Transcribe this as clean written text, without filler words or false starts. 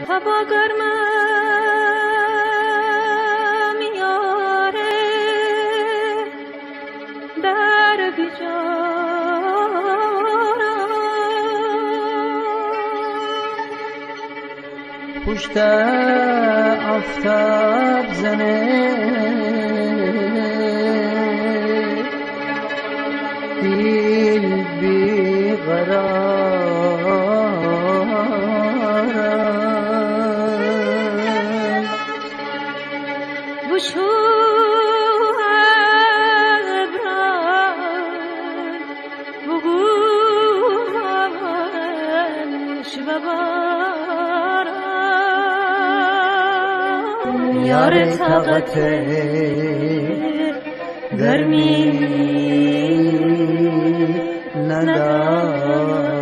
هوا گرمم یاره در بیجارم پشت آفتاب زنه دل بیقرارم بشو ابران بگوش ببارم یار طاقت گرمی ندارم